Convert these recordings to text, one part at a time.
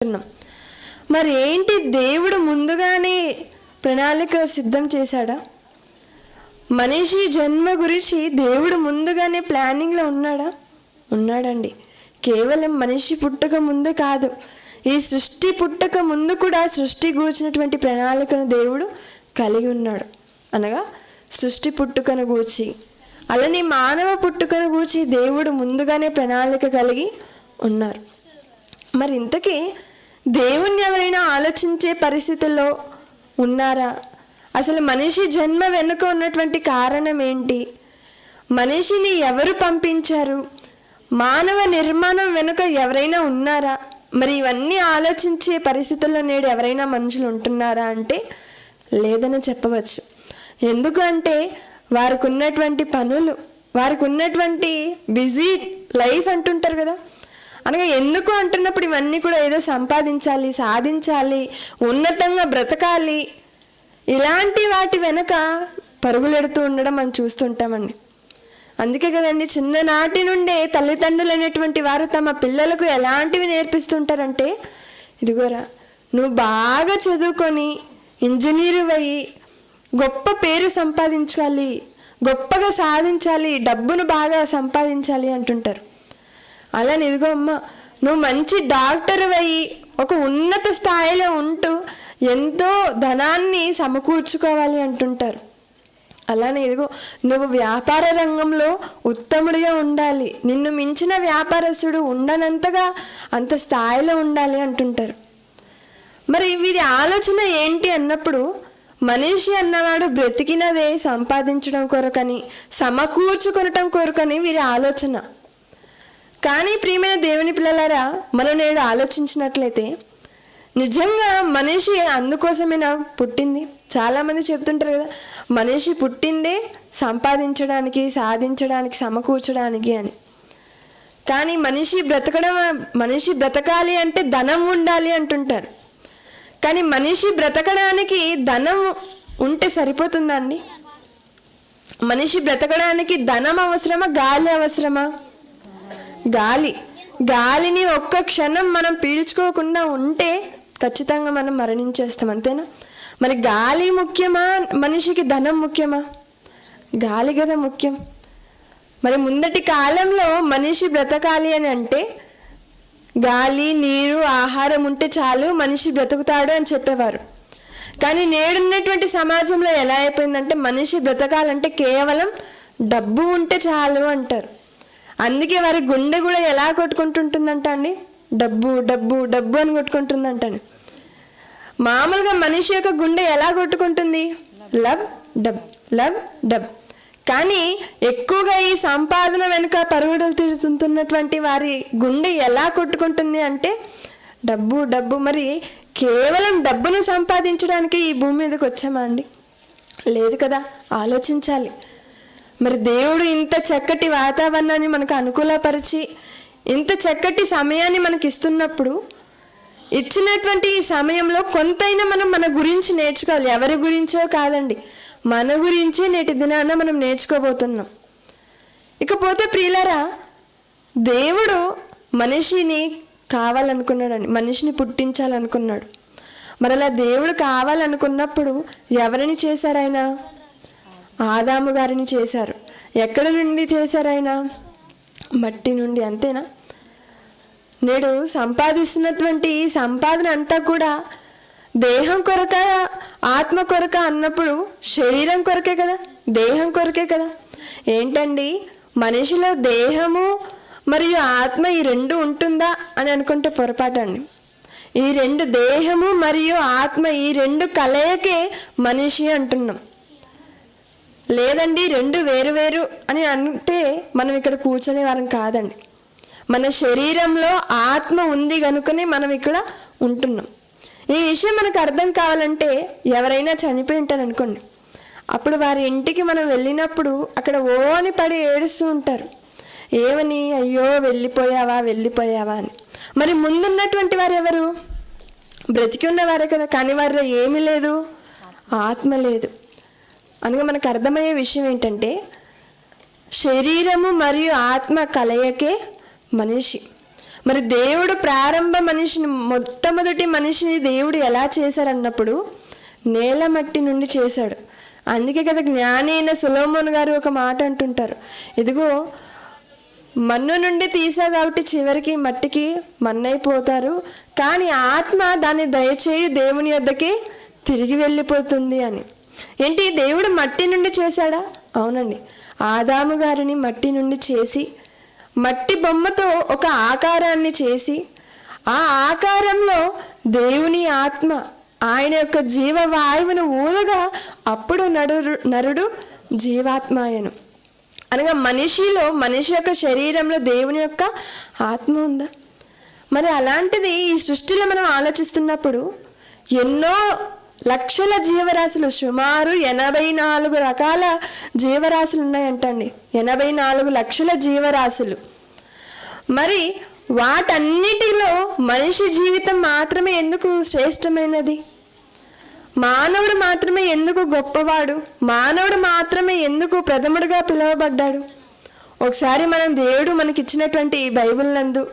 ఉన్నాం. మరి ఏంటి, దేవుడు ముందుగానే ప్రణాళిక సిద్ధం చేశాడా? మనిషి జన్మ గురించి దేవుడు ముందుగానే ప్లానింగ్లో ఉన్నాడా? ఉన్నాడండి. కేవలం మనిషి పుట్టక ముందు కాదు, ఈ సృష్టి పుట్టక ముందు కూడా సృష్టి గూర్చినటువంటి ప్రణాళికను దేవుడు కలిగి ఉన్నాడు. అనగా సృష్టి పుట్టుకను గూర్చి, అలానే మానవ పుట్టుకను గూర్చి దేవుడు ముందుగానే ప్రణాళిక కలిగి ఉన్నారు. మరి ఇంతకీ దేవుణ్ణి ఎవరైనా ఆలోచించే పరిస్థితుల్లో ఉన్నారా? అసలు మనిషి జన్మ వెనుక ఉన్నటువంటి కారణం ఏంటి? మనిషిని ఎవరు పంపించారు? మానవ నిర్మాణం వెనుక ఎవరైనా ఉన్నారా? మరి ఇవన్నీ ఆలోచించే పరిస్థితుల్లో నేడు ఎవరైనా మనుషులు ఉంటున్నారా అంటే లేదని చెప్పవచ్చు. ఎందుకంటే వారికి ఉన్నటువంటి పనులు, వారికి ఉన్నటువంటి బిజీ లైఫ్ అంటుంటారు కదా. అనగా ఎందుకు అంటున్నప్పుడు ఇవన్నీ కూడా ఏదో సంపాదించాలి, సాధించాలి, ఉన్నతంగా బ్రతకాలి, ఇలాంటి వాటి వెనక పరుగులెడుతూ ఉండడం మనం చూస్తుంటామండి. అందుకే కదండి చిన్ననాటి నుండే తల్లిదండ్రులు అనేటువంటి వారు తమ పిల్లలకు ఎలాంటివి నేర్పిస్తుంటారంటే, ఇదిగోరా నువ్వు బాగా చదువుకొని ఇంజనీరు అయ్యి గొప్ప పేరు సంపాదించాలి, గొప్పగా సాధించాలి, డబ్బును బాగా సంపాదించాలి అంటుంటారు. అలానే ఇదిగో అమ్మ నువ్వు మంచి డాక్టర్ అయ్యి ఒక ఉన్నత స్థాయిలో ఉంటూ ఎంతో ధనాన్ని సమకూర్చుకోవాలి అంటుంటారు. అలానే ఇదిగో నువ్వు వ్యాపార రంగంలో ఉత్తముడిగా ఉండాలి, నిన్ను మించిన వ్యాపారస్తుడు ఉండనంతగా అంత స్థాయిలో ఉండాలి అంటుంటారు. మరి వీరి ఆలోచన ఏంటి అన్నప్పుడు, మనిషి అన్నవాడు బ్రతికినదే సంపాదించడం కొరకని, సమకూర్చుకొనటం కొరకని వీరి ఆలోచన. కానీ ప్రియమైన దేవుని పిల్లలారా, మనం నేడు ఆలోచించినట్లయితే నిజంగా మనిషి అందుకోసమేనా పుట్టింది? చాలామంది చెప్తుంటారు కదా, మనిషి పుట్టిందే సంపాదించడానికి, సాధించడానికి, సమకూర్చడానికి అని. కానీ మనిషి బ్రతకాలి అంటే ధనం ఉండాలి అంటుంటారు. కానీ మనిషి బ్రతకడానికి ధనం ఉంటే సరిపోతుందా అండి? మనిషి బ్రతకడానికి ధనం అవసరమా, గాలి అవసరమా? గాలిని ఒక్క క్షణం మనం పీల్చుకోకుండా ఉంటే ఖచ్చితంగా మనం మరణించేస్తాం, అంతేనా? మరి గాలి ముఖ్యమా, మనిషికి ధనం ముఖ్యమా? గాలి కదా ముఖ్యం. మరి ముందటి కాలంలో మనిషి బ్రతకాలి అని అంటే గాలి, నీరు, ఆహారం ఉంటే చాలు మనిషి బ్రతుకుతాడు అని చెప్పేవారు. కానీ నేడున్నటువంటి సమాజంలో ఎలా అయిపోయిందంటే, మనిషి బ్రతకాలంటే కేవలం డబ్బు ఉంటే చాలు అంటారు. అందుకే వారి గుండె కూడా ఎలా కొట్టుకుంటుంటుందంట అండి, డబ్బు డబ్బు డబ్బు అని కొట్టుకుంటుందంటండి. మామూలుగా మనిషి యొక్క గుండె ఎలా కొట్టుకుంటుంది? Lub dub, lub dub. కానీ ఎక్కువగా ఈ సంపాదన వెనుక పరుగులు తీరుతున్నటువంటి వారి గుండె ఎలా కొట్టుకుంటుంది అంటే డబ్బు డబ్బు. మరి కేవలం డబ్బును సంపాదించడానికి ఈ భూమి మీదకి వచ్చామా అండి? లేదు కదా. ఆలోచించాలి. మరి దేవుడు ఇంత చక్కటి వాతావరణాన్ని మనకు అనుకూలపరిచి ఇంత చక్కటి సమయాన్ని మనకి ఇస్తున్నప్పుడు, ఇచ్చినటువంటి ఈ సమయంలో కొంతైనా మనం మన గురించి నేర్చుకోవాలి. ఎవరి గురించో కాదండి, మన గురించే నేటి దినాన మనం నేర్చుకోబోతున్నాం. ఇకపోతే ప్రియులారా, దేవుడు మనిషిని కావాలనుకున్నాడండి, మనిషిని పుట్టించాలనుకున్నాడు. మరి అలా దేవుడు కావాలనుకున్నప్పుడు ఎవరిని చేశారు ఆయన? ఆదాము గారిని చేశారు. ఎక్కడి నుండి చేశారు ఆయన? మట్టి నుండి, అంతేనా? నేడు సంపాదిస్తున్నటువంటి సంపాదన అంతా కూడా దేహం కొరక, ఆత్మ కొరక అన్నప్పుడు శరీరం కొరకే కదా, దేహం కొరకే కదా. ఏంటండి, మనిషిలో దేహము మరియు ఆత్మ ఈ రెండు ఉంటుందా అని అనుకుంటే పొరపాటండి. ఈ రెండు, దేహము మరియు ఆత్మ, ఈ రెండు కలయికే మనిషి అంటున్నాం. లేదండి రెండు వేరు వేరు అని అంటే మనం ఇక్కడ కూర్చునే వారం కాదండి. మన శరీరంలో ఆత్మ ఉంది కనుకనే మనం ఇక్కడ ఉంటున్నాం. ఈ విషయం మనకు అర్థం కావాలంటే, ఎవరైనా చనిపోయి ఉంటారు అనుకోండి, అప్పుడు వారి ఇంటికి మనం వెళ్ళినప్పుడు అక్కడ ఓని పడి ఏడుస్తూ ఉంటారు. ఏమని? అయ్యో వెళ్ళిపోయావా వెళ్ళిపోయావా అని. మరి ముందున్నటువంటి వారు ఎవరు? బ్రతికి ఉన్నవారే కదా. కానీ వారిలో ఏమీ లేదు, ఆత్మ లేదు. అనగా మనకు అర్థమయ్యే విషయం ఏంటంటే, శరీరము మరియు ఆత్మ కలయికే మనిషి. మరి దేవుడు ప్రారంభ మనిషిని, మొట్టమొదటి మనిషిని దేవుడు ఎలా చేశారన్నప్పుడు నేల మట్టి నుండి చేశాడు. అందుకే కదా జ్ఞాని అయిన సొలొమోను గారు ఒక మాట అంటుంటారు, ఇదిగో మన్ను నుండి తీసా కాబట్టి చివరికి మట్టికి మన్నైపోతారు, కానీ ఆత్మ దాన్ని దయచేయి దేవుని యొద్దకి తిరిగి వెళ్ళిపోతుంది అని. ఏంటి, దేవుడు మట్టి నుండి చేశాడా? అవునండి. ఆదాము గారిని మట్టి నుండి చేసి మట్టి బొమ్మతో ఒక ఆకారాన్ని చేసి ఆ ఆకారంలో దేవుని ఆత్మ ఆయన యొక్క జీవవాయువును ఊదగా అప్పుడు నరుడు జీవాత్మాయను. అనగా మనిషిలో, మనిషి యొక్క శరీరంలో దేవుని యొక్క ఆత్మ ఉందా? మరి అలాంటిది ఈ సృష్టిలో మనం ఆలోచిస్తున్నప్పుడు ఎన్నో లక్షల జీవరాశులు, సుమారు 84 రకాల జీవరాశులు ఉన్నాయంటండి. 84 లక్షల జీవరాశులు. మరి వాటన్నిటిలో మనిషి జీవితం మాత్రమే ఎందుకు శ్రేష్టమైనది? మానవుడు మాత్రమే ఎందుకు గొప్పవాడు? మానవుడు మాత్రమే ఎందుకు ప్రథముడుగా పిలువబడ్డాడు? ఒకసారి మనం దేవుడు మనకిచ్చినటువంటి బైబిల్ నందు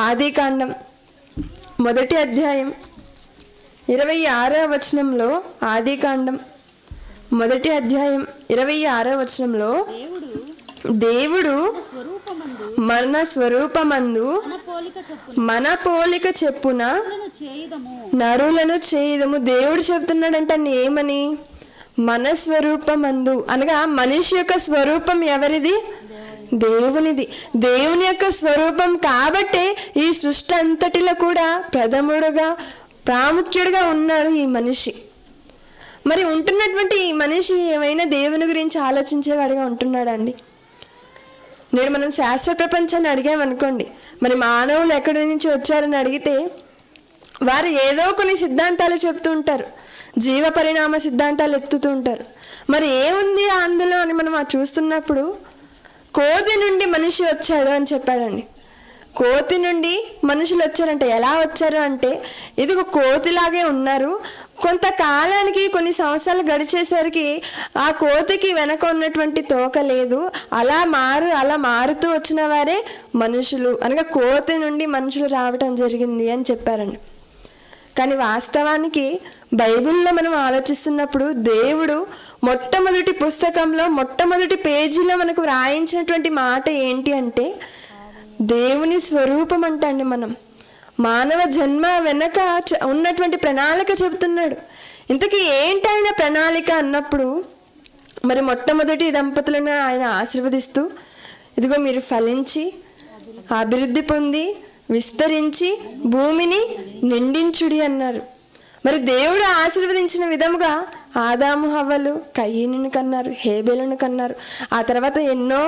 ఆదికాండం 1వ అధ్యాయం 26వ వచనంలో, ఆదికాండం 1వ అధ్యాయం 26వ వచనంలో, దేవుడు మన స్వరూపమందు మన పోలిక చెప్పున నరులను చేయుదము. దేవుడు చెప్తున్నాడంట ఏమని? మన స్వరూపమందు, అనగా మనిషి యొక్క స్వరూపం ఎవరిది? దేవునిది. దేవుని యొక్క స్వరూపం కాబట్టే ఈ సృష్టి అంతటిలో కూడా ప్రథముడుగా, ప్రాముఖ్యుడిగా ఉన్నాడు ఈ మనిషి. మరి ఉంటున్నటువంటి ఈ మనిషి ఏమైనా దేవుని గురించి ఆలోచించేవాడిగా ఉంటున్నాడండి? నేడు మనం శాస్త్ర ప్రపంచాన్ని అడిగామనుకోండి, మరి మానవులు ఎక్కడి నుంచి వచ్చారని అడిగితే వారు ఏదో కొన్ని సిద్ధాంతాలు చెప్తూ ఉంటారు, జీవ పరిణామ సిద్ధాంతాలు ఎత్తుతూ ఉంటారు. మరి ఏముంది అందులో అని మనం చూస్తున్నప్పుడు కోతి నుండి మనిషి వచ్చాడు అని చెప్పాడండి. కోతి నుండి మనుషులు వచ్చారంటే ఎలా వచ్చారు అంటే, ఇదిగో కోతిలాగే ఉన్నారు, కొంతకాలానికి కొన్ని సంవత్సరాలు గడిచేసరికి ఆ కోతికి వెనక ఉన్నటువంటి తోక లేదు, అలా మారుతూ వచ్చిన వారే మనుషులు, అనగా కోతి నుండి మనుషులు రావటం జరిగింది అని చెప్పారండి. కానీ వాస్తవానికి బైబిల్లో మనం ఆలోచిస్తున్నప్పుడు దేవుడు మొట్టమొదటి పుస్తకంలో మొట్టమొదటి పేజీలో మనకు వ్రాయించినటువంటి మాట ఏంటి అంటే, దేవుని స్వరూపం అంటండి. మనం మానవ జన్మ వెనక ఉన్నటువంటి ప్రణాళిక చెబుతున్నాడు. ఇంతకీ ఏంటి ఆయన ప్రణాళిక అన్నప్పుడు, మరి మొట్టమొదటి దంపతులను ఆయన ఆశీర్వదిస్తూ, ఇదిగో మీరు ఫలించి అభివృద్ధి పొంది విస్తరించి భూమిని నిండించుడి అన్నారు. మరి దేవుడు ఆశీర్వదించిన విధముగా ఆదాము హవ్వలు కయీనుని కన్నారు, హేబెలును కన్నారు. ఆ తర్వాత ఎన్నో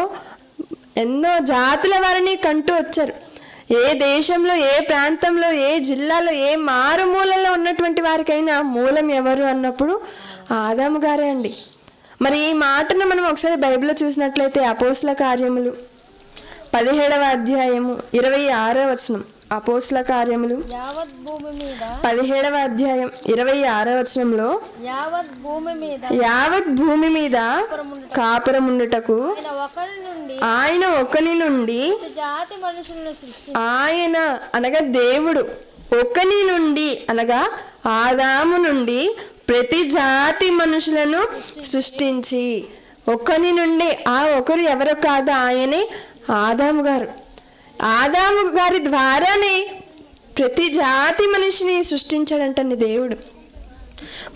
జాతుల వారిని కంటూ వచ్చారు. ఏ దేశంలో, ఏ ప్రాంతంలో, ఏ జిల్లాలో, ఏ మారుమూలలో ఉన్నటువంటి వారికైనా మూలం ఎవరు అన్నప్పుడు ఆదాము గారే అండి. మరి ఈ మాటను మనం ఒకసారి బైబిల్లో చూసినట్లయితే అపోస్తల కార్యములు 17వ అధ్యాయము 26వ వచనం. అపోస్తల కార్యములు 17వ అధ్యాయం 26వ వచనంలో, యావత్ భూమి మీద కాపురముండుటకు ఆయన ఒకని నుండి, ఆయన అనగా దేవుడు ఒకని నుండి అనగా ఆదాము నుండి ప్రతి జాతి మనుషులను సృష్టించి, ఒకని నుండి, ఆ ఒకరు ఎవరో కాదు, ఆయనే ఆదాము గారు. ఆదాము గారి ద్వారానే ప్రతి జాతి మనిషిని సృష్టించాడంటండి దేవుడు.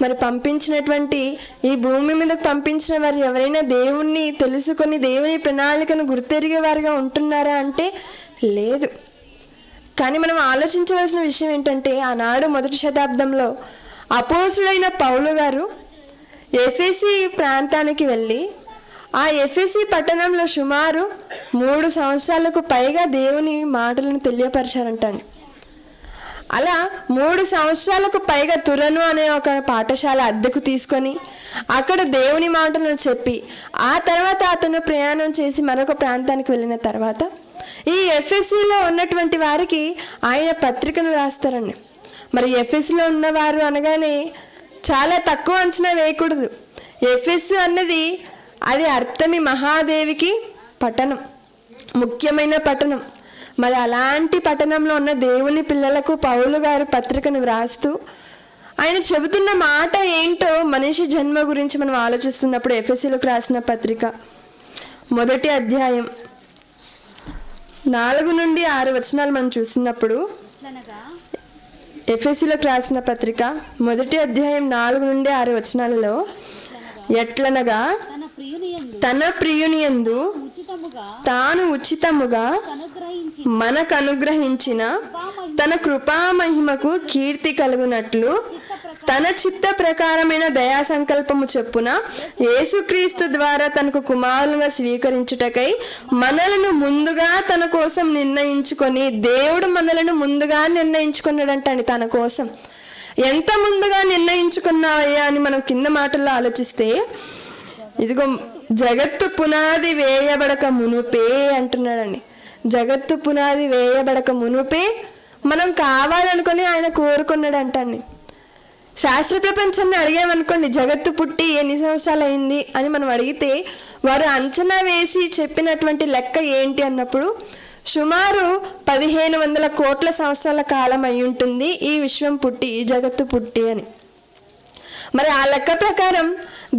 మరి పంపించినటువంటి ఈ భూమి మీదకు పంపించిన వారు ఎవరైనా దేవుణ్ణి తెలుసుకొని దేవుని ప్రణాళికను గుర్తెరిగే వారిగా ఉంటున్నారా అంటే లేదు. కానీ మనం ఆలోచించవలసిన విషయం ఏంటంటే, ఆనాడు 1వ శతాబ్దంలో అపోస్తుడైన పౌలు గారు ఎఫెసీ ప్రాంతానికి వెళ్ళి ఆ ఎఫెసీ పట్టణంలో సుమారు 3 సంవత్సరాలకు పైగా దేవుని మాటలను తెలియపరిచారంటండి. అలా 3 సంవత్సరాలకు పైగా తురను అనే ఒక పాఠశాల అద్దెకు తీసుకొని అక్కడ దేవుని మాటలను చెప్పి, ఆ తర్వాత అతను ప్రయాణం చేసి మరొక ప్రాంతానికి వెళ్ళిన తర్వాత ఈ ఎఫెసీలో ఉన్నటువంటి వారికి ఆయన పత్రికను రాస్తారండి. మరి ఎఫెసీలో ఉన్నవారు అనగానే చాలా తక్కువ అంచనా వేయకూడదు. ఎఫెసు అన్నది అది అర్థమి మహాదేవికి పట్టణం, ముఖ్యమైన పట్టణం. మరి అలాంటి పట్టణంలో ఉన్న దేవుని పిల్లలకు పౌలు గారు పత్రికను వ్రాస్తూ ఆయన చెబుతున్న మాట ఏంటో మనిషి జన్మ గురించి మనం ఆలోచిస్తున్నప్పుడు ఎఫెసీలకు రాసిన పత్రిక 1వ అధ్యాయం 4 నుండి 6 వచనాలు మనం చూసినప్పుడు, ఎఫెసీలకు రాసిన పత్రిక 1వ అధ్యాయం 4 నుండి 6 వచనాలలో, ఎట్లనగా తన ప్రియునియందు తాను ఉచితముగా మనకు అనుగ్రహించిన తన కృపామహిమకు కీర్తి కలుగునట్లు తన చిత్త ప్రకారమైన దయా సంకల్పము చెప్పున యేసుక్రీస్తు ద్వారా తనకు కుమారులుగా స్వీకరించుటకై మనలను ముందుగా తన కోసం నిర్ణయించుకొని, దేవుడు మనలను ముందుగా నిర్ణయించుకున్నాడంటండి. తన కోసం ఎంత ముందుగా నిర్ణయించుకున్నావయ్యా అని మనం కింద మాటల్లో ఆలోచిస్తే, ఇదిగో జగత్తు పునాది వేయబడక మునుపే అంటున్నాడండి. జగత్తు పునాది వేయబడక మునుపే మనం కావాలనుకొని ఆయన కోరుకున్నాడంటండి. శాస్త్ర ప్రపంచాన్ని అడిగామనుకోండి, జగత్తు పుట్టి ఎన్ని సంవత్సరాలు అయింది అని మనం అడిగితే వారు అంచనా వేసి చెప్పినటువంటి లెక్క ఏంటి అన్నప్పుడు సుమారు 1500 కోట్ల సంవత్సరాల కాలం అయి ఉంటుంది ఈ విశ్వం పుట్టి, ఈ జగత్తు పుట్టి అని. మరి ఆ లెక్క ప్రకారం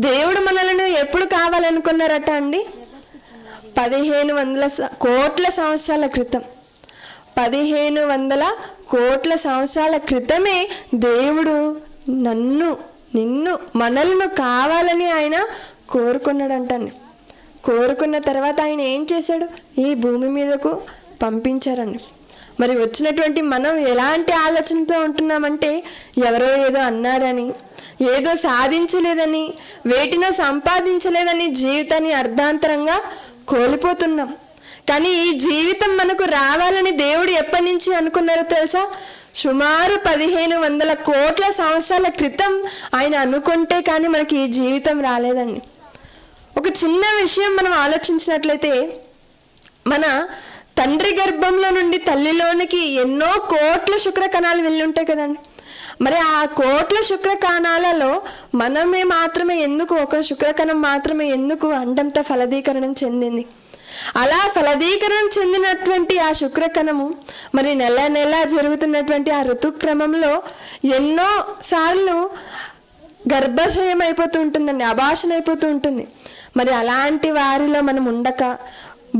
దేవుడు మనలను ఎప్పుడు కావాలనుకున్నారట అండి? 1500 కోట్ల సంవత్సరాల క్రితం. 1500 కోట్ల సంవత్సరాల క్రితమే దేవుడు నిన్ను మనలను కావాలని ఆయన కోరుకున్నాడంటండి. కోరుకున్న తర్వాత ఆయన ఏం చేశాడు? ఈ భూమి మీదకు పంపించారండి. మరి వచ్చినటువంటి మనం ఎలాంటి ఆలోచనతో ఉంటున్నామంటే, ఎవరో ఏదో అన్నారని, ఏదో సాధించలేదని, వేటినో సంపాదించలేదని జీవితాన్ని అర్ధాంతరంగా కోల్పోతున్నాం. కానీ ఈ జీవితం మనకు రావాలని దేవుడు ఎప్పటి నుంచి అనుకున్నారో తెలుసా? సుమారు 1500 కోట్ల సంవత్సరాల క్రితం ఆయన అనుకుంటే కానీ మనకి ఈ జీవితం రాలేదండి. ఒక చిన్న విషయం మనం ఆలోచించినట్లయితే, మన తండ్రి గర్భంలో నుండి తల్లిలోనికి ఎన్నో కోట్ల శుక్ర కణాలు వెళ్ళి ఉంటాయి కదండి. మరి ఆ కోట్ల శుక్ర కణాలలో మనమే మాత్రమే ఎందుకు, ఒక శుక్రకణం మాత్రమే ఎందుకు అండంతో ఫలదీకరణం చెందింది? అలా ఫలదీకరణం చెందినటువంటి ఆ శుక్రకణము మరి నెల జరుగుతున్నటువంటి ఆ ఋతుక్రమంలో ఎన్నో సార్లు గర్భాశయం అయిపోతూ ఉంటుందండి, అభాషణ అయిపోతూ ఉంటుంది. మరి అలాంటి వారిలో మనం ఉండక,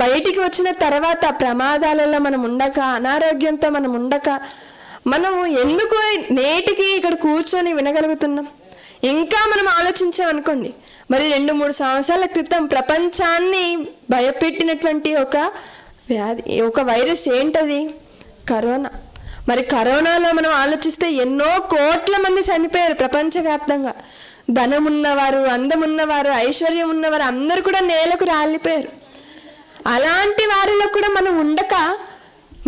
బయటికి వచ్చిన తర్వాత ప్రమాదాలలో మనం ఉండక, అనారోగ్యంతో మనం ఉండక, మనం ఎందుకు నేటికి ఇక్కడ కూర్చొని వినగలుగుతున్నాం? ఇంకా మనం ఆలోచించామనుకోండి, మరి 2-3 సంవత్సరాల క్రితం ప్రపంచాన్ని భయపెట్టినటువంటి ఒక వ్యాధి, ఒక వైరస్ ఏంటది? కరోనా. మరి కరోనాలో మనం ఆలోచిస్తే ఎన్నో కోట్ల మంది చనిపోయారు ప్రపంచవ్యాప్తంగా. ధనం ఉన్నవారు, అందం ఉన్నవారు, ఐశ్వర్యం ఉన్నవారు అందరూ కూడా నేలకు రాలిపోయారు. అలాంటి వారిలో కూడా మనం ఉండక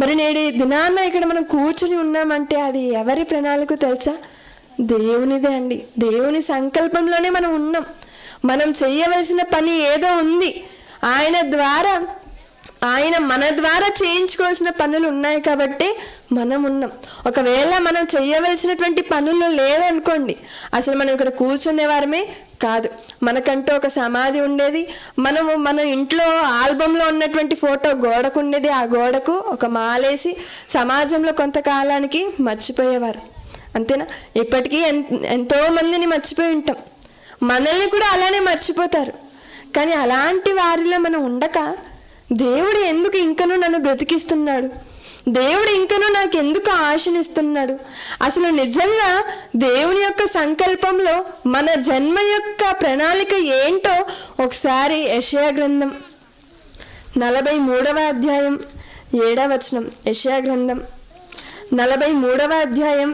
మరి నేడు దినాన్న ఇక్కడ మనం కూర్చుని ఉన్నామంటే అది ఎవరి ప్రణాళిక తెలుసా? దేవునిదే అండి. దేవుని సంకల్పంలోనే మనం ఉన్నాం. మనం చేయవలసిన పని ఏదో ఉంది. ఆయన మన ద్వారా చేయించుకోవాల్సిన పనులు ఉన్నాయి కాబట్టి మనం ఉన్నాం. ఒకవేళ మనం చేయవలసినటువంటి పనులు లేదనుకోండి, అసలు మనం ఇక్కడ కూర్చునే వారమే కాదు. మనకంటూ ఒక సమాధి ఉండేది. మన ఇంట్లో ఆల్బంలో ఉన్నటువంటి ఫోటో గోడకు ఉండేది. ఆ గోడకు ఒక మాలేసి సమాజంలో కొంతకాలానికి మర్చిపోయేవారు. అంతేనా? ఇప్పటికీ ఎంతో మందిని మర్చిపోయి ఉంటాం. మనల్ని కూడా అలానే మర్చిపోతారు. కానీ అలాంటి వారిలో మనం ఉండక, దేవుడు ఎందుకు ఇంకనూ నన్ను బ్రతికిస్తున్నాడు, దేవుడు ఇంకనూ నాకు ఎందుకు ఆశనిస్తున్నాడు, అసలు నిజంగా దేవుని యొక్క సంకల్పంలో మన జన్మ యొక్క ప్రణాళిక ఏంటో ఒకసారి యెషయా గ్రంథం 43వ అధ్యాయం 7వ వచనం. యెషయా గ్రంథం 43వ అధ్యాయం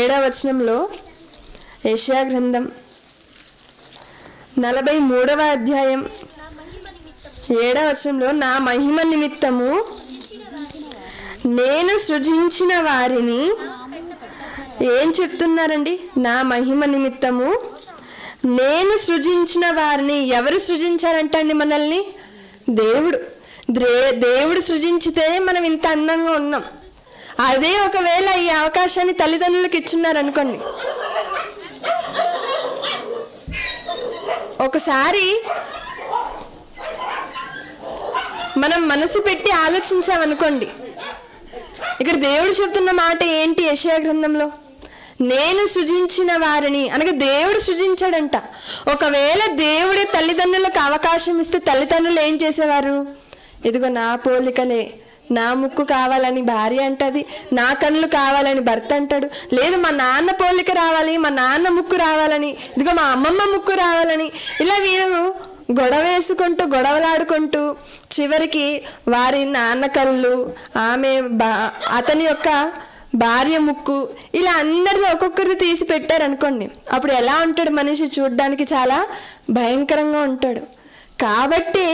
7వ వచనంలో, యెషయా గ్రంథం 43వ అధ్యాయం 7వ వచనంలో, నా మహిమ నిమిత్తము నేను సృజించిన వారిని ఏం చెప్తున్నారండి? నా మహిమ నిమిత్తము నేను సృజించిన వారిని. ఎవరు సృజించారంటండి మనల్ని? దేవుడు సృజించితే మనం ఇంత అందంగా ఉన్నాం. అదే ఒకవేళ ఈ అవకాశాన్ని తల్లిదండ్రులకు ఇచ్చున్నారనుకోండి, ఒకసారి మనం మనసు పెట్టి ఆలోచించామనుకోండి, ఇక్కడ దేవుడు చెప్తున్న మాట ఏంటి? యెషయా గ్రంథంలో నేను సృజించిన వారిని అనగా దేవుడు సృజించాడంట. ఒకవేళ దేవుడే తల్లిదండ్రులకు అవకాశం ఇస్తే తల్లిదండ్రులు ఏం చేసేవారు? ఇదిగో నా పోలికలే, నా ముక్కు కావాలని భార్య అంటది, నా కళ్ళు కావాలని భర్త అంటాడు. లేదు మా నాన్న పోలిక రావాలి, మా నాన్న ముక్కు రావాలని, ఇదిగో మా అమ్మమ్మ ముక్కు రావాలని, ఇలా వీరు గొడవ వేసుకుంటూ గొడవలాడుకుంటూ చివరికి వారి నాన్న కళ్ళు, అతని యొక్క భార్య ముక్కు, ఇలా అందరిది ఒక్కొక్కరిది తీసి పెట్టారనుకోండి. అప్పుడు ఎలా ఉంటాడు మనిషి? చూడ్డానికి చాలా భయంకరంగా ఉంటాడు. కాబట్టి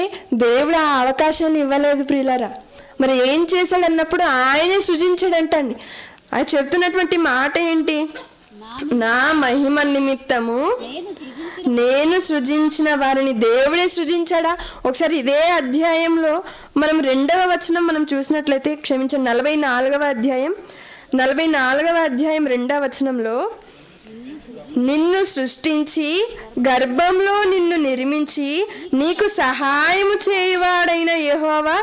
దేవుడు ఆ అవకాశాన్ని ఇవ్వలేదు ప్రియులారా. మరి ఏం చేశాడు అన్నప్పుడు ఆయనే సృజించాడంటండి. ఆయన చెప్తున్నటువంటి మాట ఏంటి? నా మహిమ నిమిత్తము నేను సృజించిన వారిని. దేవుడే సృజించాడా? ఒకసారి ఇదే అధ్యాయంలో మనం 2వ వచనం మనం చూసినట్లయితే, క్షమించండి, 44వ అధ్యాయం 2వ వచనంలో, నిన్ను సృష్టించి గర్భంలో నిన్ను నిర్మించి నీకు సహాయము చేయవాడైన యెహోవా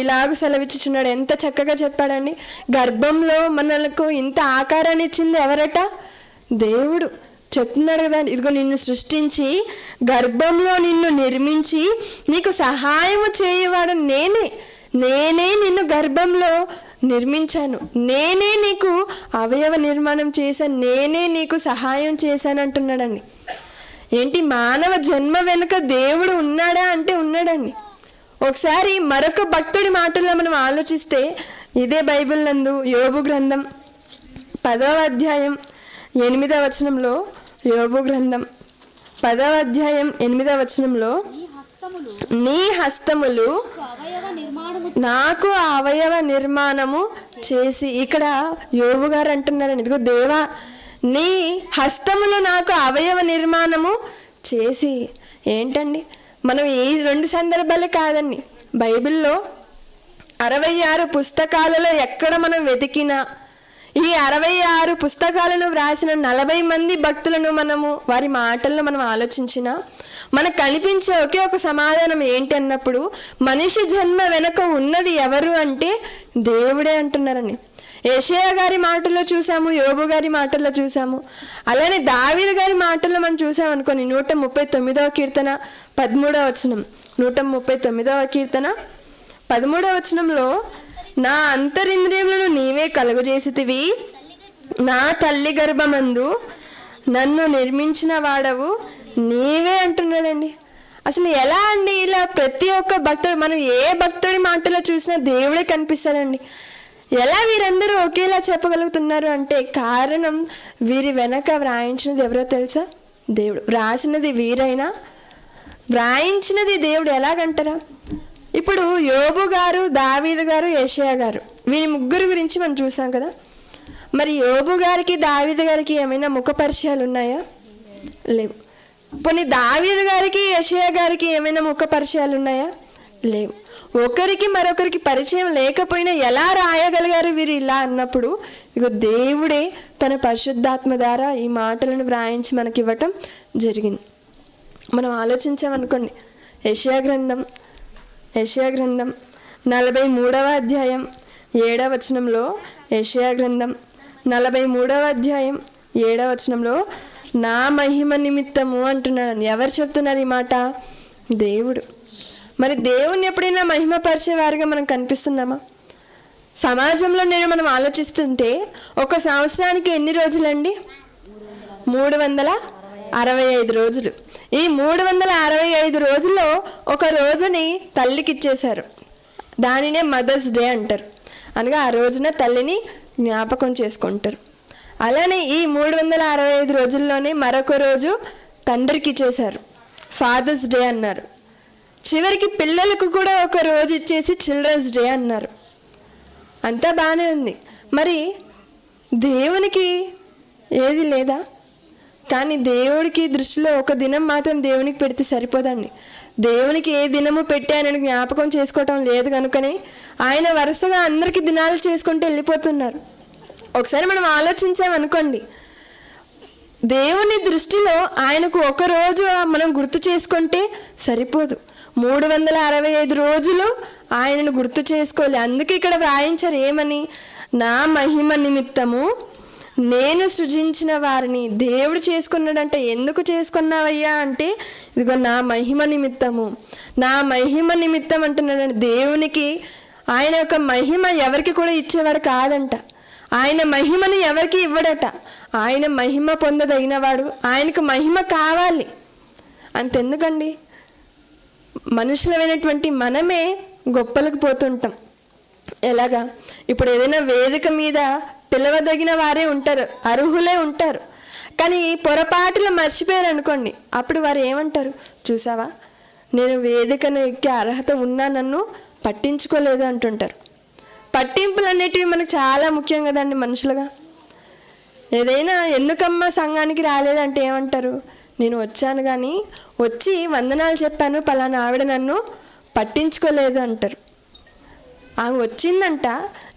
ఇలాగ సెలవిచ్చుచున్నాడు. ఎంత చక్కగా చెప్పాడండి. గర్భంలో మనకు ఇంత ఆకారాన్ని ఇచ్చింది ఎవరట? దేవుడు చెప్తున్నాడు కదా, ఇదిగో నిన్ను సృష్టించి గర్భంలో నిన్ను నిర్మించి నీకు సహాయము చేయవాడు నేనే నిన్ను గర్భంలో నిర్మించాను, నేనే నీకు అవయవ నిర్మాణం చేశాను, నేనే నీకు సహాయం చేశాను అంటున్నాడండి. ఏంటి? మానవ జన్మ వెనుక దేవుడు ఉన్నాడా అంటే ఉన్నాడండి. ఒకసారి మరొక భక్తుడి మాటల్లో మనం ఆలోచిస్తే, ఇదే బైబిల్ నందు యోబు గ్రంథం 10వ అధ్యాయం 8వ వచనంలో, యోబు గ్రంథం 10వ అధ్యాయం 8వ వచనంలో, నీ హస్తములు నాకు అవయవ నిర్మాణము చేసి, ఇక్కడ యోబు గారు అంటున్నారండి, ఇదిగో దేవా నీ హస్తములు నాకు అవయవ నిర్మాణము చేసి. ఏంటండి? మనం ఈ 2 సందర్భాలే కాదండి, బైబిల్లో 66 పుస్తకాలలో ఎక్కడ మనం వెతికినా ఈ 66 పుస్తకాలను వ్రాసిన 40 మంది భక్తులను మనము వారి మాటల్లో మనం ఆలోచించినా మనకు కనిపించే ఒకే ఒక సమాధానం ఏంటి అన్నప్పుడు, మనిషి జన్మ వెనుక ఉన్నది ఎవరు అంటే దేవుడే అంటున్నారని. యెషయా గారి మాటల్లో చూసాము, యోబు గారి మాటల్లో చూసాము, అలానే దావీదు గారి మాటల్లో మనం చూసాం అనుకోని. 139వ కీర్తన 13వ వచనం, 139వ కీర్తన 13వ వచనంలో, నా అంతరింద్రియములను నీవే కలుగజేసితివి, నా తల్లి గర్భమందు నన్ను నిర్మించిన వాడవు నీవే అంటున్నాడండి. అసలు ఎలా అండి? ఇలా ప్రతి ఒక్క భక్తుడు, మనం ఏ భక్తుడి మాటలో చూసినా దేవుడే కనిపిస్తాడండి. ఎలా వీరందరూ ఒకేలా చెప్పగలుగుతున్నారు అంటే కారణం, వీరి వెనక వ్రాయించినది ఎవరో తెలుసా? దేవుడు. వ్రాసినది వీరైనా వ్రాయించినది దేవుడు. ఎలాగంటారా? ఇప్పుడు యోబు గారు, దావీదు గారు, యెషయా గారు, వీరి ముగ్గురు గురించి మనం చూసాం కదా. మరి యోబు గారికి దావీదు గారికి ఏమైనా ముఖ పరిచయాలు ఉన్నాయా? లేవు. పోనీ దావీదు గారికి యెషయా గారికి ఏమైనా ముఖ పరిచయాలు ఉన్నాయా? లేవు. ఒకరికి మరొకరికి పరిచయం లేకపోయినా ఎలా రాయగలిగారు వీరు ఇలా అన్నప్పుడు, ఇక దేవుడే తన పరిశుద్ధాత్మ ద్వారా ఈ మాటలను వ్రాయించి మనకి ఇవ్వటం జరిగింది. మనం ఆలోచించామనుకోండి, యెషయా గ్రంథం 43వ అధ్యాయం 7వ వచనంలో, యెషయా గ్రంథం 43వ అధ్యాయం 7వ వచనంలో, నా మహిమ నిమిత్తము అంటున్నాడు. ఎవరు చెప్తున్నారు ఈ మాట? దేవుడు. మరి దేవుణ్ణి ఎప్పుడైనా మహిమపరిచే వారిగా మనం కనిపిస్తున్నామా? సమాజంలో మనం ఆలోచిస్తుంటే ఒక సంవత్సరానికి ఎన్ని రోజులండి? 365 రోజులు. ఈ 365 రోజుల్లో ఒక రోజుని తల్లికి ఇచ్చేశారు. దానినే మదర్స్ డే అంటారు. అనగా ఆ రోజున తల్లిని జ్ఞాపకం చేసుకుంటారు. అలానే ఈ 365 రోజుల్లోనే మరొక రోజు తండ్రికి ఇచ్చేశారు, ఫాదర్స్ డే అన్నారు. చివరికి పిల్లలకు కూడా ఒక రోజు ఇచ్చేసి చిల్డ్రన్స్ డే అన్నారు. అంతా బాగానే ఉంది. మరి దేవునికి ఏది లేదా? కానీ దేవుడికి దృష్టిలో ఒక దినం మాత్రం దేవునికి పెడితే సరిపోదండి. దేవునికి ఏ దినము పెట్టానని జ్ఞాపకం చేసుకోవటం లేదు కనుకనే ఆయన వరుసగా అందరికీ దినాలు చేసుకుంటూ వెళ్ళిపోతున్నారు. ఒకసారి మనం ఆలోచించామనుకోండి, దేవుని దృష్టిలో ఆయనకు ఒక రోజు మనం గుర్తు చేసుకుంటే సరిపోదు. 365 రోజులు ఆయనను గుర్తు చేసుకోవాలి. అందుకే ఇక్కడ వ్రాయించారు ఏమని? నా మహిమ నిమిత్తము నేను సృజించిన వారిని. దేవుడు చేసుకున్నాడంటే ఎందుకు చేసుకున్నావయ్యా అంటే, ఇదిగో నా మహిమ నిమిత్తము. నా మహిమ నిమిత్తం అంటున్నాడంటే, దేవునికి ఆయన యొక్క మహిమ ఎవరికి కూడా ఇచ్చేవాడు కాదంట. ఆయన మహిమని ఎవరికి ఇవ్వడట. ఆయన మహిమ పొందదగినవాడు, ఆయనకు మహిమ కావాలి. అంతెందుకండి, మనుషులమైనటువంటి మనమే గొప్పలకు పోతుంటాం. ఎలాగా? ఇప్పుడు ఏదైనా వేదిక మీద పిలవదగిన వారే ఉంటారు, అర్హులే ఉంటారు. కానీ పొరపాటులో మర్చిపోయారు అనుకోండి, అప్పుడు వారు ఏమంటారు? చూసావా, నేను వేదికను ఎక్కే అర్హత ఉన్నా, నన్ను పట్టించుకోలేదు అంటుంటారు. పట్టింపులు అనేటివి మనకు చాలా ముఖ్యం కదండి మనుషులుగా. ఏదైనా ఎందుకమ్మా సంఘానికి రాలేదంటే ఏమంటారు? నేను వచ్చాను కానీ వచ్చి వందనాలు చెప్పాను, పలానా ఆవిడ నన్ను పట్టించుకోలేదు అంటారు. ఆమె వచ్చిందంట,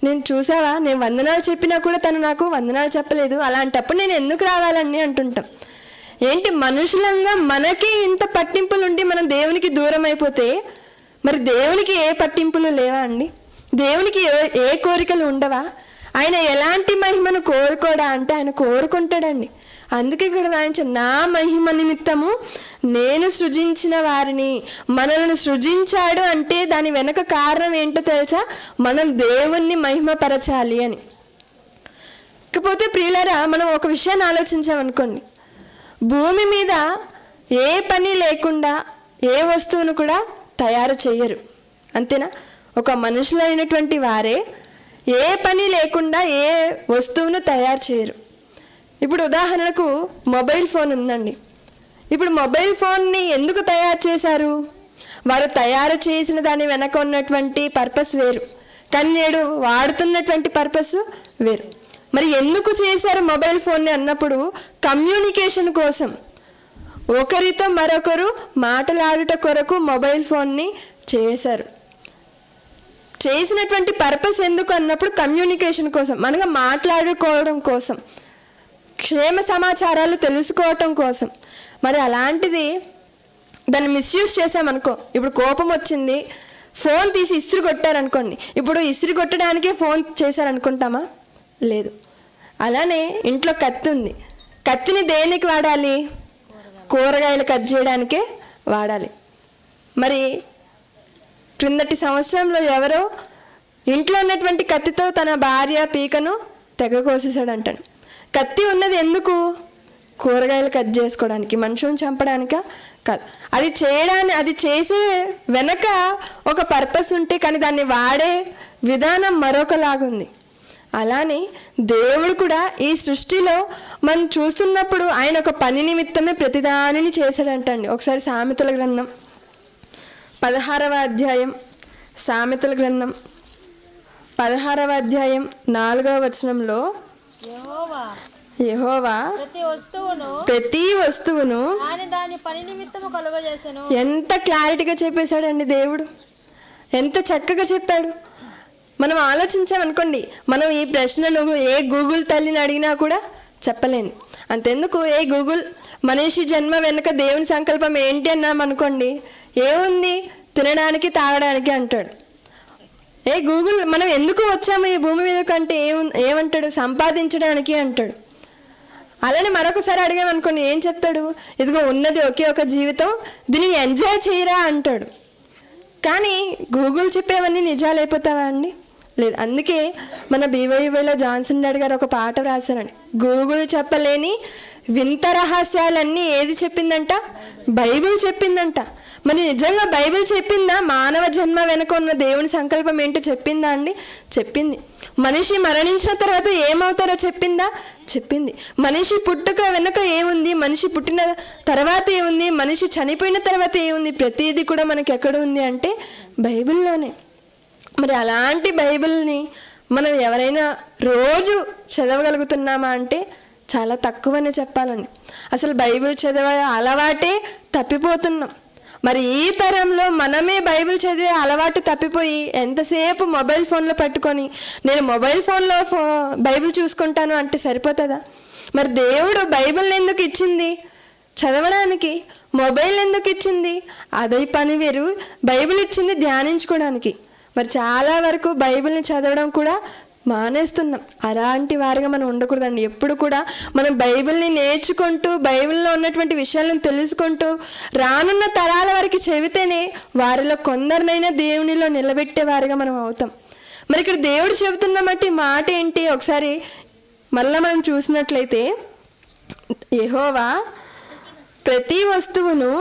నేను చూసావా, నేను వందనాలు చెప్పినా కూడా తను నాకు వందనాలు చెప్పలేదు, అలాంటప్పుడు నేను ఎందుకు రావాలని అంటుంటాం. ఏంటి, మనుషులంగా మనకి ఇంత పట్టింపులు ఉండి మనం దేవునికి దూరం అయిపోతే మరి దేవునికి ఏ పట్టింపులు లేవా అండి? దేవునికి ఏ కోరికలు ఉండవా? ఆయన ఎలాంటి మహిమను కోరుకోడా అంటే ఆయన కోరుకుంటాడండి. అందుకే ఇక్కడ రాయించాను, నా మహిమ నిమిత్తము నేను సృజించిన వారిని. మనల్ని సృజించాడు అంటే దాని వెనక కారణం ఏంటో తెలుసా? మనం దేవుణ్ణి మహిమపరచాలి అని. ఇకపోతే ప్రియులారా, మనం ఒక విషయాన్ని ఆలోచించామనుకోండి, భూమి మీద ఏ పని లేకుండా ఏ వస్తువును కూడా తయారు చేయరు, అంతేనా? ఒక మనుషులైనటువంటి వారే ఏ పని లేకుండా ఏ వస్తువును తయారు చేయరు. ఇప్పుడు ఉదాహరణకు మొబైల్ ఫోన్ ఉందండి. ఇప్పుడు మొబైల్ ఫోన్ని ఎందుకు తయారు చేశారు? వారు తయారు చేసిన దాని వెనక ఉన్నటువంటి పర్పస్ వేరు, కానీ నేడు వాడుతున్నటువంటి పర్పస్ వేరు. మరి ఎందుకు చేశారు మొబైల్ ఫోన్ని అన్నప్పుడు, కమ్యూనికేషన్ కోసం, ఒకరితో మరొకరు మాట్లాడుట కొరకు మొబైల్ ఫోన్ని చేశారు. చేసినటువంటి పర్పస్ ఎందుకు అన్నప్పుడు కమ్యూనికేషన్ కోసం, మనగా మాట్లాడుకోవడం కోసం, క్షేమ సమాచారాలు తెలుసుకోవటం కోసం. మరి అలాంటిది దాన్ని మిస్యూజ్ చేసామనుకో, ఇప్పుడు కోపం వచ్చింది, ఫోన్ తీసి ఇస్త్రీ కొట్టారనుకోండి, ఇప్పుడు ఇస్త్రీ కొట్టడానికే ఫోన్ చేశారనుకుంటామా? లేదు. అలానే ఇంట్లో కత్తి ఉంది, కత్తిని దేనికి వాడాలి? కూరగాయలు కట్ చేయడానికే వాడాలి. మరి క్రిందటి సంవత్సరంలో ఎవరో ఇంట్లో ఉన్నటువంటి కత్తితో తన భార్య పీకను తెగ కోసేసాడంటాడు. కత్తి ఉన్నది ఎందుకు? కూరగాయలు కట్ చేసుకోవడానికి, మనుషులను చంపడానిక కాదు. అది చేసే వెనక ఒక పర్పస్ ఉంటే, కానీ దాన్ని వాడే విధానం మరొకలాగుంది. అలానే దేవుడు కూడా ఈ సృష్టిలో మనం చూస్తున్నప్పుడు ఆయన ఒక పని నిమిత్తమే ప్రతిదానిని చేశాడంటండి. ఒకసారి సామెతల గ్రంథం 16వ అధ్యాయం, సామెతల గ్రంథం 16వ అధ్యాయం 4వ వచనంలో, యెహోవా ప్రతి వస్తువును ఎంత క్లారిటీగా చెప్పేశాడండి దేవుడు, ఎంత చక్కగా చెప్పాడు. మనం ఆలోచించామనుకోండి, మనం ఈ ప్రశ్నను ఏ గూగుల్ తల్లిని అడిగినా కూడా చెప్పలేను. అంతెందుకు, ఏ గూగుల్ మనిషి జన్మ వెనుక దేవుని సంకల్పం ఏంటి అన్నామనుకోండి, ఏముంది, తినడానికి తాగడానికి అంటాడు. ఏ గూగుల్ మనం ఎందుకు వచ్చాము ఈ భూమి మీద కంటే ఏమంటాడు? సంపాదించడానికి అంటాడు. అలానే మరొకసారి అడిగామనుకోండి, ఏం చెప్తాడు? ఇదిగో ఉన్నది ఒకే ఒక జీవితం, దీనిని ఎంజాయ్ చేయరా అంటాడు. కానీ గూగుల్ చెప్పేవన్నీ నిజాలు అయిపోతావా అండి? లేదు. అందుకే మన బీవైలో జాన్సన్ డాడీ గారు ఒక పాట రాశారండి, గూగుల్ చెప్పలేని వింత రహస్యాలన్నీ ఏది చెప్పిందంట? బైబిల్ చెప్పిందంట. మరి నిజంగా బైబిల్ చెప్పిందా? మానవ జన్మ వెనుక ఉన్న దేవుని సంకల్పం ఏంటో చెప్పిందా అండి? చెప్పింది. మనిషి మరణించిన తర్వాత ఏమవుతారో చెప్పిందా? చెప్పింది. మనిషి పుట్టుక వెనుక ఏముంది, మనిషి పుట్టిన తర్వాత ఏముంది, మనిషి చనిపోయిన తర్వాత ఏముంది, ప్రతిదీ కూడా మనకి ఎక్కడ ఉంది అంటే బైబిల్లోనే. మరి అలాంటి బైబిల్ని మనం ఎవరైనా రోజు చదవగలుగుతున్నామా అంటే చాలా తక్కువనే చెప్పాలండి. అసలు బైబిల్ చదివే అలవాటే తప్పిపోతున్నాం. మరి ఈ తరంలో మనమే బైబిల్ చదివే అలవాటు తప్పిపోయి ఎంతసేపు మొబైల్ ఫోన్లో పట్టుకొని నేను మొబైల్ ఫోన్లో బైబిల్ చూసుకుంటాను అంటే సరిపోతుందా? మరి దేవుడు బైబిల్ని ఎందుకు ఇచ్చింది? చదవడానికి. మొబైల్ ఎందుకు ఇచ్చింది? అదే పని వేరు. బైబిల్ ఇచ్చింది ధ్యానించుకోవడానికి. మరి చాలా వరకు బైబిల్ని చదవడం కూడా మానేస్తున్నాం. అలాంటి వారిగా మనం ఉండకూడదండి. ఎప్పుడు కూడా మనం బైబిల్ని నేర్చుకుంటూ, బైబిల్లో ఉన్నటువంటి విషయాలను తెలుసుకుంటూ రానున్న తరాల వారికి చెబితేనే వారిలో కొందరినైనా దేవునిలో నిలబెట్టే వారిగా మనం అవుతాం. మరి ఇక్కడ దేవుడు చెబుతున్న మట్టి మాట ఏంటి? ఒకసారి మళ్ళీ మనం చూసినట్లయితే, యెహోవా ప్రతి వస్తువును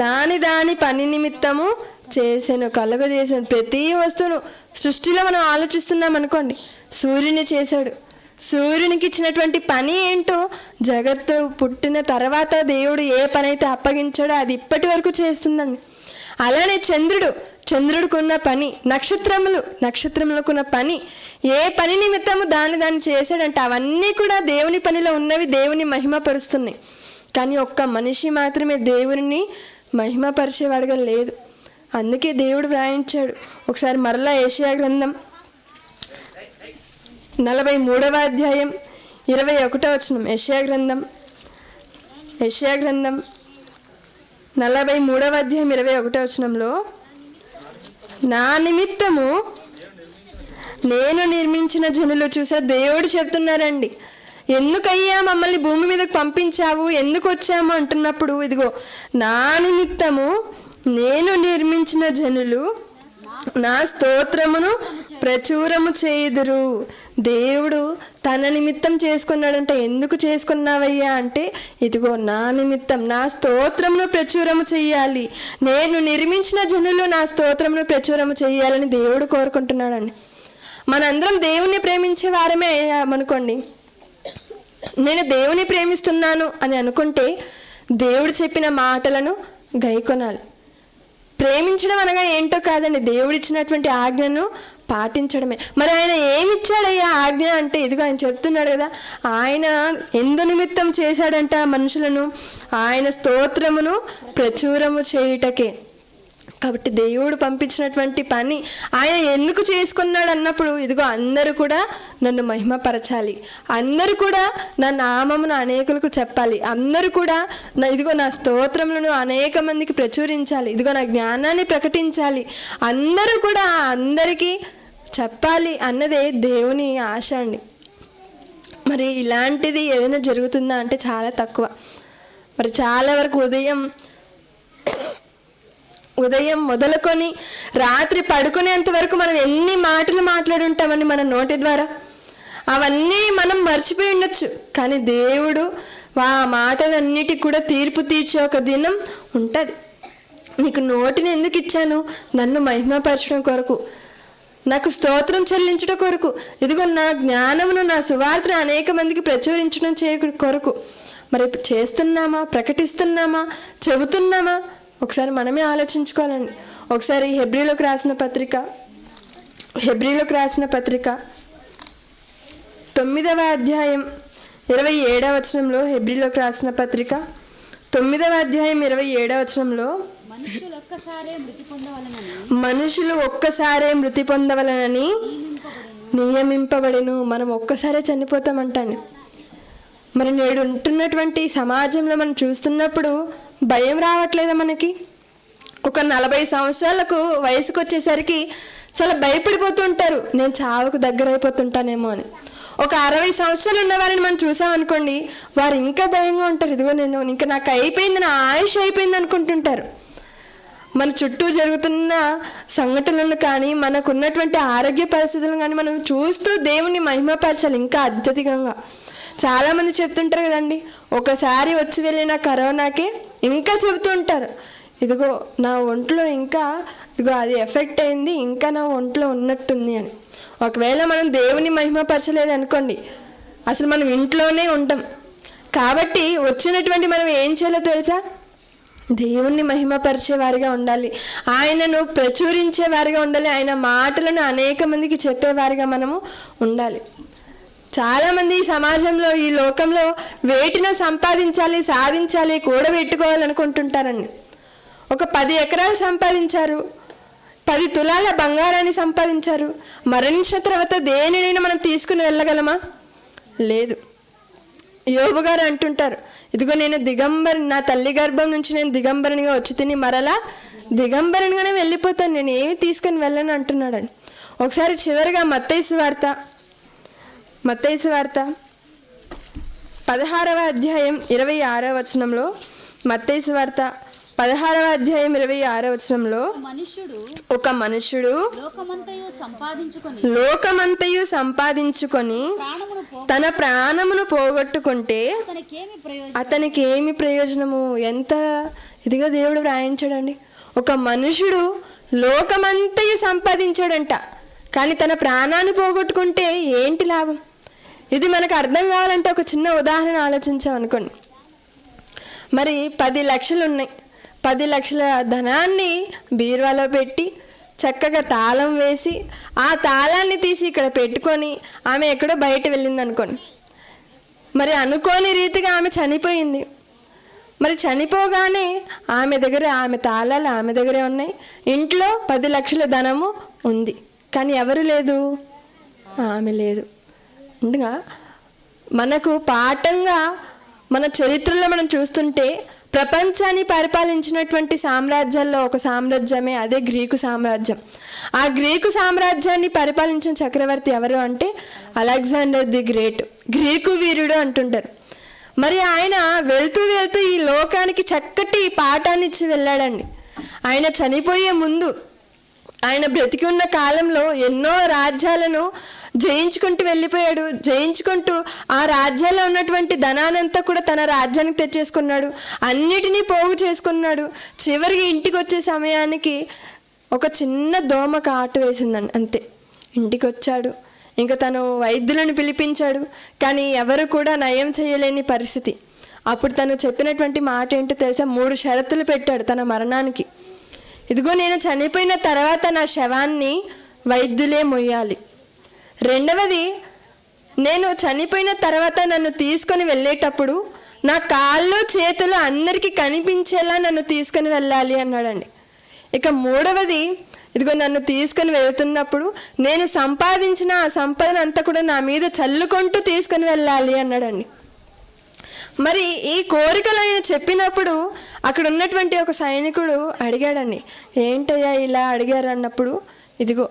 దాని పని నిమిత్తము చేసాను, కలుగజేసాను. ప్రతి వస్తువును సృష్టిలో మనం ఆలోచిస్తున్నాం అనుకోండి, సూర్యుని చేశాడు. సూర్యునికి ఇచ్చినటువంటి పని ఏంటో, జగత్తు పుట్టిన తర్వాత దేవుడు ఏ పని అయితే అప్పగించాడో అది ఇప్పటి వరకు చేస్తుందండి. అలానే చంద్రుడికున్న పని, నక్షత్రములకున్న పని, ఏ పని నిమిత్తము దాన్ని చేశాడంటే అవన్నీ కూడా దేవుని పనిలో ఉన్నవి, దేవుని మహిమపరుస్తున్నాయి. కానీ ఒక్క మనిషి మాత్రమే దేవుని మహిమపరిచేవాడుగా లేదు. అందుకే దేవుడు వ్రాయించాడు. ఒకసారి మరలా యెషయా గ్రంథం 43వ అధ్యాయం 21వ వచనం. యెషయా గ్రంథం 43వ అధ్యాయం 21వ వచనంలో, నా నిమిత్తము నేను నిర్మించిన జనులు. చూసా, దేవుడు చెప్తున్నారండి, ఎందుకయ్యా మమ్మల్ని భూమి మీదకి పంపించావు, ఎందుకు వచ్చాము అంటున్నప్పుడు, ఇదిగో నా నిమిత్తము నేను నిర్మించిన జనులు నా స్తోత్రమును ప్రచురము చేయుదురు. దేవుడు తన నిమిత్తం చేసుకున్నాడంటే, ఎందుకు చేసుకున్నావయ్యా అంటే, ఇదిగో నా నిమిత్తం నా స్తోత్రమును ప్రచురము చెయ్యాలి, నేను నిర్మించిన జనులు నా స్తోత్రమును ప్రచురము చెయ్యాలని దేవుడు కోరుకుంటున్నాడండి. మనందరం దేవుణ్ణి ప్రేమించే వారమే అయ్యామనుకోండి, నేను దేవుని ప్రేమిస్తున్నాను అని అనుకుంటే దేవుడు చెప్పిన మాటలను గైకొనాలి. ప్రేమించడం అనగా ఏంటో కాదండి, దేవుడిచ్చినటువంటి ఆజ్ఞను పాటించడమే. మరి ఆయన ఏమిచ్చాడయ్యా ఆజ్ఞ అంటే, ఇదిగో ఆయన చెప్తున్నాడు కదా, ఆయన ఎందు నిమిత్తం చేశాడంట మనుషులను, ఆయన స్తోత్రమును ప్రచురము చేయుటకే. కాబట్టి దేవుడు పంపించినటువంటి పని ఆయన ఎందుకు చేసుకున్నాడు అన్నప్పుడు, ఇదిగో అందరూ కూడా నన్ను మహిమపరచాలి, అందరూ కూడా నా నామమును అనేకులకు చెప్పాలి, అందరూ కూడా ఇదిగో నా స్తోత్రములను అనేక మందికి ప్రచురించాలి, ఇదిగో నా జ్ఞానాన్ని ప్రకటించాలి, అందరూ కూడా అందరికీ చెప్పాలి అన్నదే దేవుని ఆశ అండి. మరి ఇలాంటిది ఏదైనా జరుగుతుందా అంటే చాలా తక్కువ. మరి చాలా వరకు ఉదయం మొదలుకొని రాత్రి పడుకునేంత వరకు మనం ఎన్ని మాటలు మాట్లాడుంటామని మన నోటి ద్వారా, అవన్నీ మనం మర్చిపోయి ఉండొచ్చు. కానీ దేవుడు ఆ మాటలన్నిటికి కూడా తీర్పు తీర్చే ఒక దినం ఉంటుంది. నీకు నోటిని ఎందుకు ఇచ్చాను? నన్ను మహిమపరచడం కొరకు, నాకు స్తోత్రం చెల్లించడం కొరకు, ఇదిగో నా జ్ఞానమును నా సువార్తను అనేక మందికి ప్రచురించడం కొరకు. మరి చేస్తున్నామా? ప్రకటిస్తున్నామా? చెబుతున్నామా? ఒకసారి మనమే ఆలోచించుకోవాలండి. ఒకసారి హెబ్రీలోకి రాసిన పత్రిక 9వ అధ్యాయం 27వ వచనంలో, హెబ్రీలోకి రాసిన పత్రిక 9వ అధ్యాయం 27వ వచనంలో, మనుషులు ఒక్కసారే మృతి పొందవలనని నియమింపబడెను. మనం ఒక్కసారే చనిపోతామంటాను. మరి నేడు ఉంటున్నటువంటి సమాజంలో మనం చూస్తున్నప్పుడు భయం రావట్లేదా మనకి? ఒక 40 సంవత్సరాలకు వయసుకు వచ్చేసరికి చాలా భయపడిపోతుంటారు, నేను చావుకు దగ్గర అయిపోతుంటానేమో అని. ఒక 60 సంవత్సరాలు ఉన్న వారిని మనం చూసామనుకోండి, వారు ఇంకా భయంగా ఉంటారు, ఇదిగో నేను ఇంకా నాకు అయిపోయింది, నా ఆయుష్ అయిపోయింది అనుకుంటుంటారు. మన చుట్టూ జరుగుతున్న సంఘటనలను కానీ, మనకున్నటువంటి ఆరోగ్య పరిస్థితులను కానీ మనం చూస్తూ దేవుణ్ణి మహిమపరచాలి ఇంకా అత్యధికంగా. చాలామంది చెప్తుంటారు కదండి, ఒకసారి వచ్చి వెళ్ళిన కరోనాకి ఇంకా చెబుతూ ఉంటారు, ఇదిగో నా ఒంట్లో ఇంకా ఇదిగో అది ఎఫెక్ట్ అయింది, ఇంకా నా ఒంట్లో ఉన్నట్టుంది అని. ఒకవేళ మనం దేవుని మహిమపరచలేదు అనుకోండి, అసలు మనం ఇంట్లోనే ఉంటాం. కాబట్టి వచ్చినటువంటి మనం ఏం చేయాలో తెలుసా? దేవుణ్ణి మహిమపరిచేవారిగా ఉండాలి, ఆయనను ప్రచురించేవారిగా ఉండాలి, ఆయన మాటలను అనేక మందికి చెప్పేవారిగా మనము ఉండాలి. చాలామంది ఈ సమాజంలో, ఈ లోకంలో వేటినో సంపాదించాలి, సాధించాలి, కూడబెట్టుకోవాలనుకుంటుంటారండి. ఒక 10 ఎకరాలు సంపాదించారు, 10 తులాల బంగారాన్ని సంపాదించారు. మరణించిన తర్వాత దేనినైనా మనం తీసుకుని వెళ్ళగలమా? లేదు. యోబు గారు అంటుంటారు, ఇదిగో నేను నా తల్లి గర్భం నుంచి నేను దిగంబరునిగా వచ్చి తిని మరలా దిగంబరునిగానే వెళ్ళిపోతాను, నేను ఏమి తీసుకొని వెళ్ళను అంటున్నాడని. ఒకసారి చివరిగా మత్తయి సువార్త 16వ అధ్యాయం 26వ వచనంలో, మత్తయి సువార్త 16వ అధ్యాయం 26వ వచనంలో, ఒక మనుష్యుడు లోకమంతయు సంపాదించుకొని తన ప్రాణమును పోగొట్టుకుంటే అతనికి ఏమి ప్రయోజనము? ఎంత ఇదిగా దేవుడు వ్రాయించాడండి. ఒక మనుషుడు లోకమంతయు సంపాదించాడంట, కానీ తన ప్రాణాన్ని పోగొట్టుకుంటే ఏంటి లాభం? ఇది మనకు అర్థం కావాలంటే ఒక చిన్న ఉదాహరణ ఆలోచించామనుకోండి. మరి 10 లక్షలు ఉన్నాయి. 10 లక్షల ధనాన్ని బీరువాలో పెట్టి చక్కగా తాళం వేసి ఆ తాళాన్ని తీసి ఇక్కడ పెట్టుకొని ఆమె ఎక్కడో బయట వెళ్ళింది అనుకోండి. మరి అనుకోని రీతిగా ఆమె చనిపోయింది. మరి చనిపోగానే ఆమె తాళాలు ఆమె దగ్గరే ఉన్నాయి. ఇంట్లో 10 లక్షల ధనము ఉంది, కానీ ఎవరు లేదు, ఆమె లేదు. ఉండగా మనకు పాఠంగా మన చరిత్రలో మనం చూస్తుంటే ప్రపంచాన్ని పరిపాలించినటువంటి సామ్రాజ్యాల్లో ఒక సామ్రాజ్యమే అదే గ్రీకు సామ్రాజ్యం. ఆ గ్రీకు సామ్రాజ్యాన్ని పరిపాలించిన చక్రవర్తి ఎవరు అంటే అలెగ్జాండర్ ది గ్రేట్, గ్రీకు వీరుడు అంటుంటారు. మరి ఆయన వెళ్తూ వెళ్తూ ఈ లోకానికి చక్కటి పాఠాన్ని ఇచ్చి వెళ్ళాడండి. ఆయన చనిపోయే ముందు, ఆయన బ్రతికి ఉన్న కాలంలో ఎన్నో రాజ్యాలను జయించుకుంటూ వెళ్ళిపోయాడు. జయించుకుంటూ ఆ రాజ్యాల్లో ఉన్నటువంటి ధనానంతా కూడా తన రాజ్యానికి తెచ్చేసుకున్నాడు. అన్నిటినీ పోగు చేసుకున్నాడు. చివరికి ఇంటికి వచ్చే సమయానికి ఒక చిన్న దోమ కాటు వేసిందండి, అంతే. ఇంటికి వచ్చాడు, ఇంకా తను వైద్యులను పిలిపించాడు, కానీ ఎవరు కూడా నయం చేయలేని పరిస్థితి. అప్పుడు తను చెప్పినటువంటి మాట ఏంటో తెలుసా? 3 షరతులు పెట్టాడు తన మరణానికి. ఇదిగో, నేను చనిపోయిన తర్వాత నా శవాన్ని వైద్యులే మొయ్యాలి. రెండవది, నేను చనిపోయిన తర్వాత నన్ను తీసుకొని వెళ్ళేటప్పుడు నా కాళ్ళు చేతులు అందరికీ కనిపించేలా నన్ను తీసుకొని వెళ్ళాలి అన్నాడండి. ఇక మూడవది, ఇదిగో నన్ను తీసుకొని వెళ్తున్నప్పుడు నేను సంపాదించిన ఆ సంపదన అంతా కూడా నా మీద చల్లుకుంటూ తీసుకొని వెళ్ళాలి అన్నాడండి. మరి ఈ కోరికలు ఆయన చెప్పినప్పుడు అక్కడ ఉన్నటువంటి ఒక సైనికుడు అడిగాడండి, ఏంటయ్యా ఇలా అడిగారు అన్నప్పుడు, ఇదిగో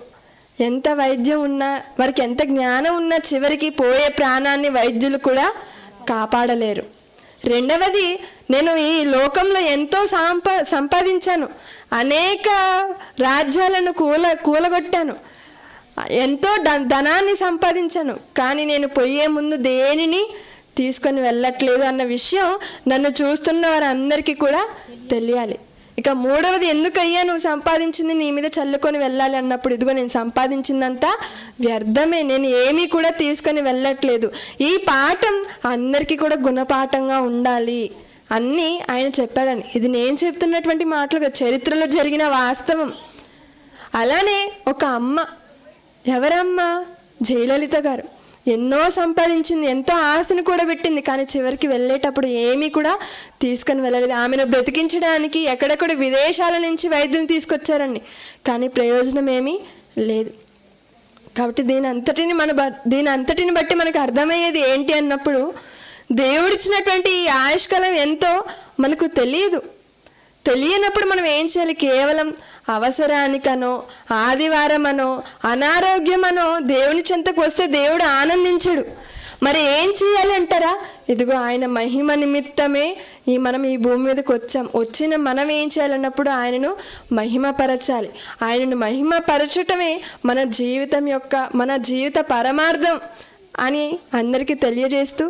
ఎంత వైద్యం ఉన్నా, వారికి ఎంత జ్ఞానం ఉన్నా చివరికి పోయే ప్రాణాన్ని వైద్యులు కూడా కాపాడలేరు. రెండవది, నేను ఈ లోకంలో ఎంతో సంపాదించాను, అనేక రాజ్యాలను కూలగొట్టాను, ఎంతో ధనాన్ని సంపాదించాను, కానీ నేను పోయే ముందు దేనిని తీసుకొని వెళ్ళట్లేదు అన్న విషయం నన్ను చూస్తున్న వారందరికీ కూడా తెలియాలి. ఇక మూడవది, ఎందుకయ్యా నువ్వు సంపాదించింది నీ మీద చల్లుకొని వెళ్ళాలి అన్నప్పుడు, ఇదిగో నేను సంపాదించిందంతా వ్యర్థమే, నేను ఏమీ కూడా తీసుకొని వెళ్ళట్లేదు. ఈ పాఠం అందరికీ కూడా గుణపాఠంగా ఉండాలి అన్నీ ఆయన చెప్పాడని. ఇది నేను చెప్తున్నటువంటి మాటలుగా చరిత్రలో జరిగిన వాస్తవం. అలానే ఒక అమ్మ, ఎవరమ్మా? జయలలిత గారు. ఎన్నో సంపాదించింది, ఎంతో ఆశను కూడా పెట్టింది, కానీ చివరికి వెళ్ళేటప్పుడు ఏమీ కూడా తీసుకొని వెళ్ళలేదు. ఆమెను బ్రతికించడానికి ఎక్కడెక్కడ విదేశాల నుంచి వైద్యులు తీసుకొచ్చారండి, కానీ ప్రయోజనం ఏమీ లేదు. కాబట్టి దీని అంతటిని బట్టి మనకు అర్థమయ్యేది ఏంటి అన్నప్పుడు, దేవుడిచ్చినటువంటి ఈ ఆయుష్కాలం ఎంతో మనకు తెలియనప్పుడు మనం ఏం చేయాలి? కేవలం అవసరానికనో, ఆదివారమనో, అనారోగ్యమనో దేవుని చెంతకు వస్తే దేవుడు ఆనందించడు. మరి ఏం చేయాలి అంటారా? ఇదిగో ఆయన మహిమ నిమిత్తమే మనం ఈ భూమి మీదకి వచ్చిన మనం ఏం చేయాలన్నప్పుడు ఆయనను మహిమపరచాలి. ఆయనను మహిమపరచటమే మన జీవిత పరమార్థం అని అందరికీ తెలియజేస్తూ